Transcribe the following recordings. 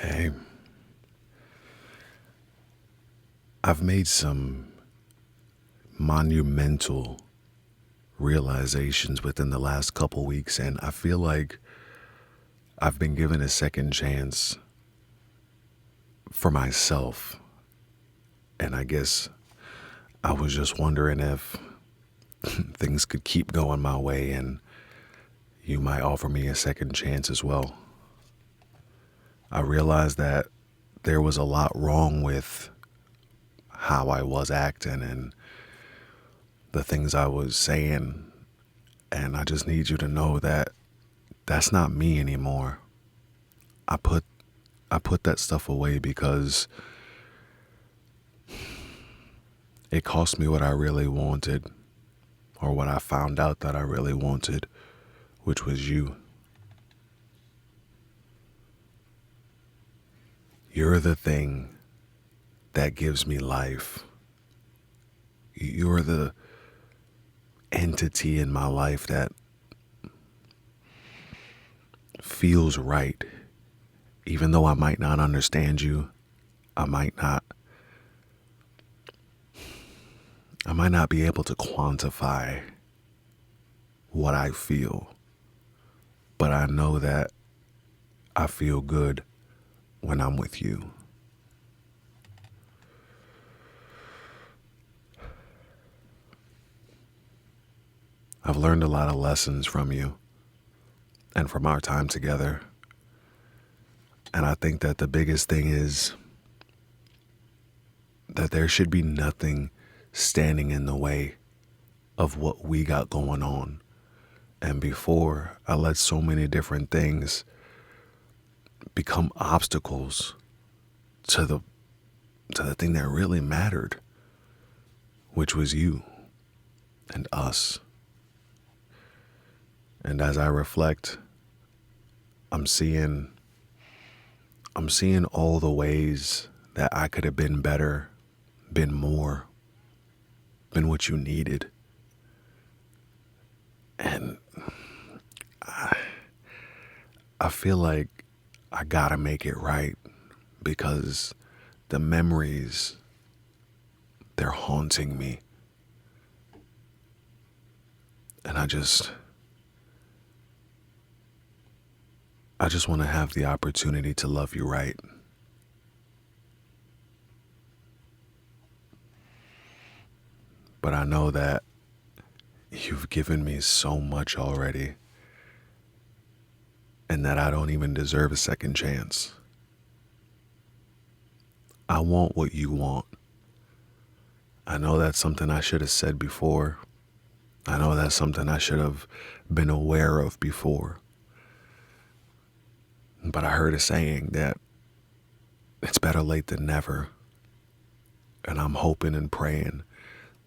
Hey, I've made some monumental realizations within the last couple weeks, and I feel like I've been given a second chance for myself. And I guess I was just wondering if things could keep going my way and you might offer me a second chance as well. I realized that there was a lot wrong with how I was acting and the things I was saying, and I just need you to know that that's not me anymore. I put I put that stuff away because it cost me what I really wanted, or what I found out that I really wanted, which was you. You're the thing that gives me life. You're the entity in my life that feels right. Even though I might not understand you, I might not I might not be able to quantify what I feel, but I know that I feel good when I'm with you. I've learned a lot of lessons from you and from our time together. And I think that the biggest thing is that there should be nothing standing in the way of what we got going on. And before, I let so many different things become obstacles to the thing that really mattered, which was you and us. And as I reflect, I'm seeing all the ways that I could have been better, been more, been what you needed. And I feel like I gotta make it right because the memories, they're haunting me. And I just want to have the opportunity to love you right. But I know that you've given me so much already and that I don't even deserve a second chance. I want what you want. I know that's something I should have said before. I know that's something I should have been aware of before. But I heard a saying that it's better late than never. And I'm hoping and praying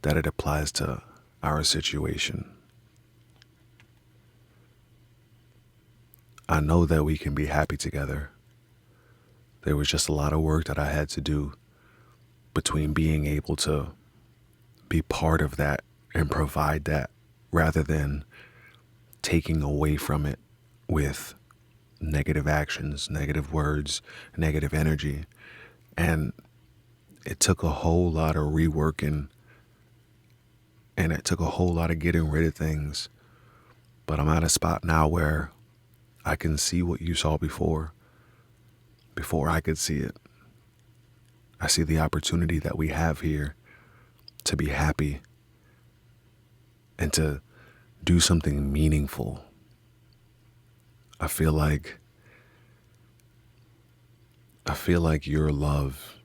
that it applies to our situation. I know that we can be happy together. There was just a lot of work that I had to do between being able to be part of that and provide that rather than taking away from it with negative actions, negative words, negative energy. And it took a whole lot of reworking and it took a whole lot of getting rid of things. But I'm at a spot now where I can see what you saw before I could see it. I see the opportunity that we have here to be happy and to do something meaningful. I feel like your love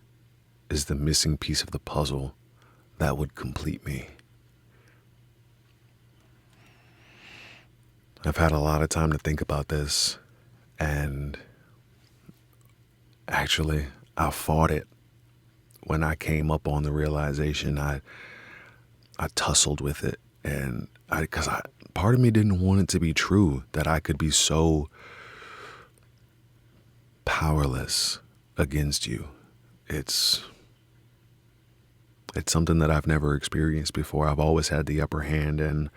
is the missing piece of the puzzle that would complete me. I've had a lot of time to think about this, and actually, I fought it when I came up on the realization. I tussled with it, and because part of me didn't want it to be true that I could be so powerless against you. It's something that I've never experienced before. I've always had the upper hand, and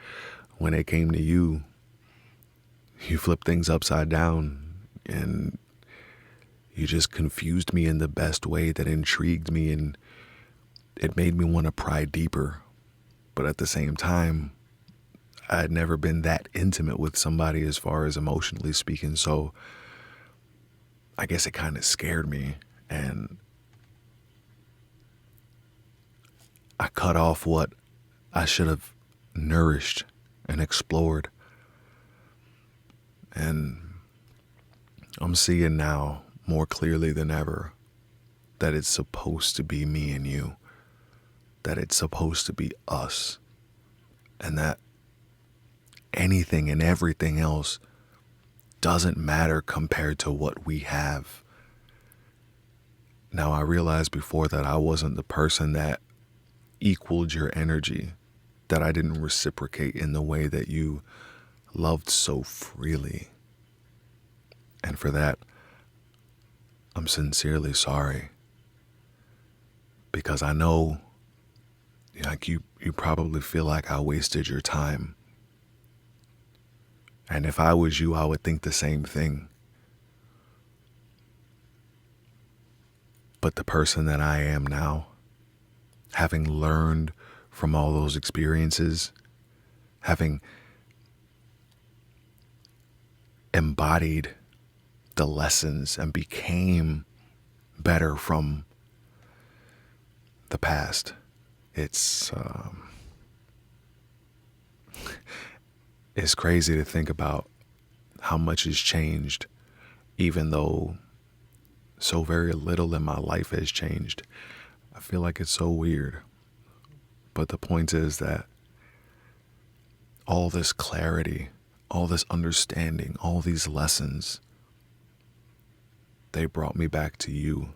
when it came to you, you flipped things upside down, and You just confused me in the best way that intrigued me, and it made me want to pry deeper. But at the same time, I had never been that intimate with somebody as far as emotionally speaking, so I guess it kind of scared me, and I cut off what I should have nourished and explored. And I'm seeing now more clearly than ever that it's supposed to be me and you, that it's supposed to be us, and that anything and everything else doesn't matter compared to what we have. Now, I realized before that I wasn't the person that equaled your energy, that I didn't reciprocate in the way that you loved so freely. And for that, I'm sincerely sorry. Because I know, like, you probably feel like I wasted your time. And if I was you, I would think the same thing. But the person that I am now, having learned from all those experiences, having embodied the lessons and became better from the past, it's crazy to think about how much has changed, even though so very little in my life has changed. I feel like it's so weird. But the point is that all this clarity, all this understanding, all these lessons, they brought me back to you.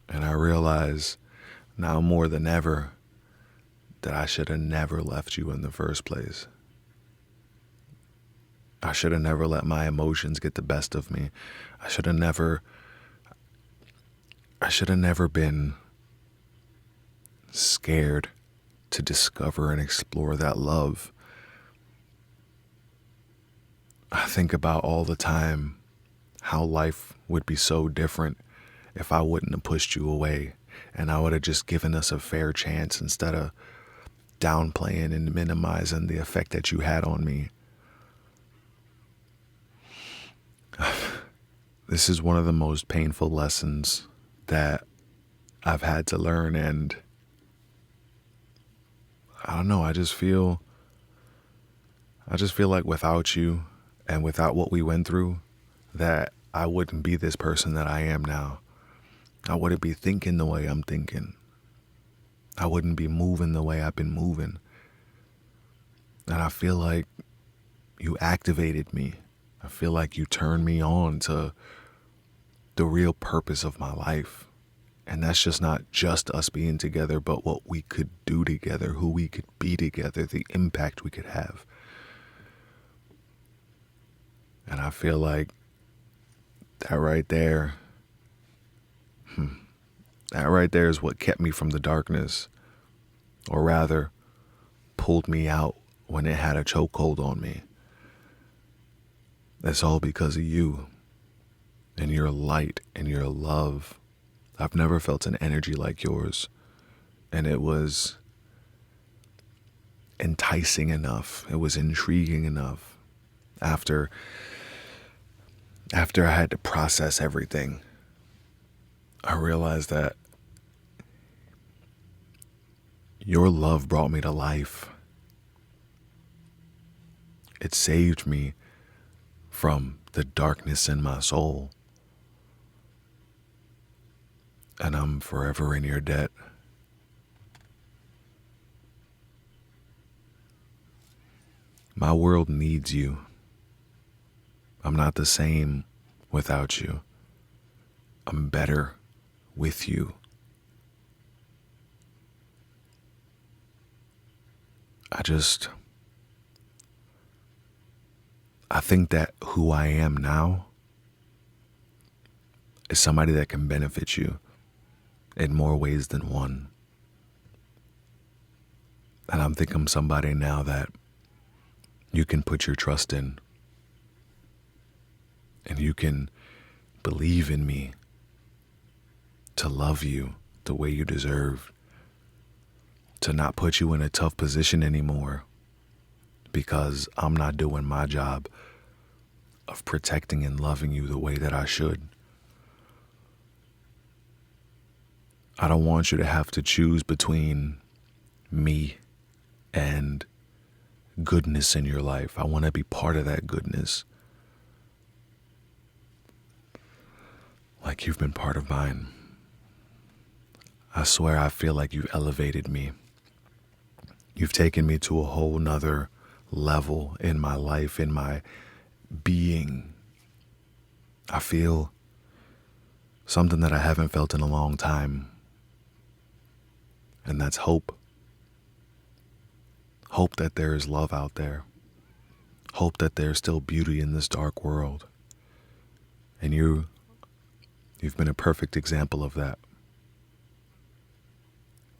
And I realize now more than ever that I should have never left you in the first place. I should have never let my emotions get the best of me. I should have never been scared to discover and explore that love. I think about all the time how life would be so different if I wouldn't have pushed you away, and I would have just given us a fair chance instead of downplaying and minimizing the effect that you had on me. This is one of the most painful lessons that I've had to learn, and I don't know, I just feel like without you and without what we went through, that I wouldn't be this person that I am now. I wouldn't be thinking the way I'm thinking. I wouldn't be moving the way I've been moving. And I feel like you activated me. I feel like you turned me on to the real purpose of my life. And that's just not just us being together, but what we could do together, who we could be together, the impact we could have. And I feel like that right there, is what kept me from the darkness, or rather, pulled me out when it had a chokehold on me. That's all because of you and your light and your love. I've never felt an energy like yours, and it was enticing enough. It was intriguing enough. After I had to process everything, I realized that your love brought me to life. It saved me from the darkness in my soul. And I'm forever in your debt. My world needs you. I'm not the same without you. I'm better with you. I think that who I am now is somebody that can benefit you in more ways than one. And I'm thinking I'm somebody now that you can put your trust in. and you can believe in me to love you the way you deserve, to not put you in a tough position anymore because I'm not doing my job of protecting and loving you the way that I should. I don't want you to have to choose between me and goodness in your life. I want to be part of that goodness, like you've been part of mine. I swear I feel like you've elevated me. You've taken me to a whole nother level in my life, in my being. I feel something that I haven't felt in a long time, and that's hope. Hope that there is love out there. Hope that there's still beauty in this dark world. And you've been a perfect example of that.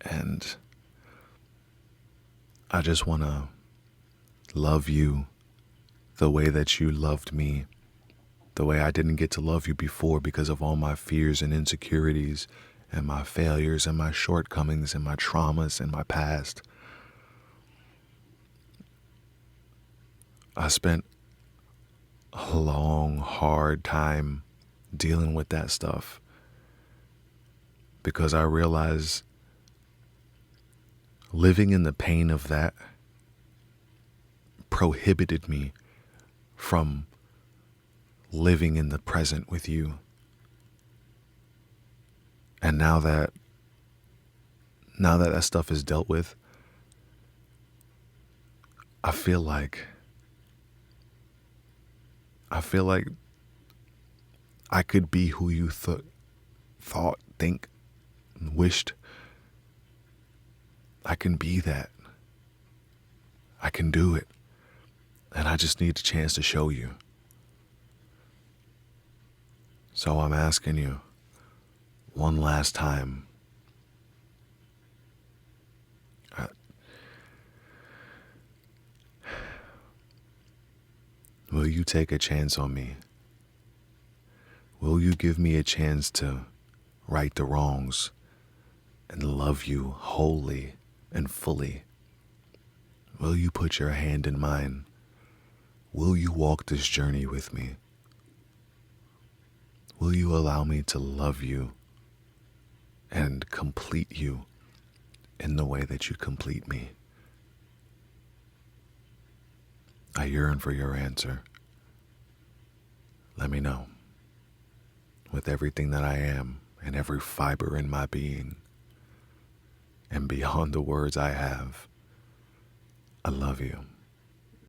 And I just want to love you the way that you loved me, the way I didn't get to love you before because of all my fears and insecurities and my failures and my shortcomings and my traumas and my past. I spent a long, hard time dealing with that stuff because I realized living in the pain of that prohibited me from living in the present with you. And now that that stuff is dealt with, I feel like I could be who you thought, think, wished. I can be that. I can do it. And I just need a chance to show you. So I'm asking you one last time. Will you take a chance on me? Will you give me a chance to right the wrongs and love you wholly and fully? Will you put your hand in mine? Will you walk this journey with me? Will you allow me to love you and complete you in the way that you complete me? I yearn for your answer. Let me know. With everything that I am and every fiber in my being, and beyond the words I have, I love you.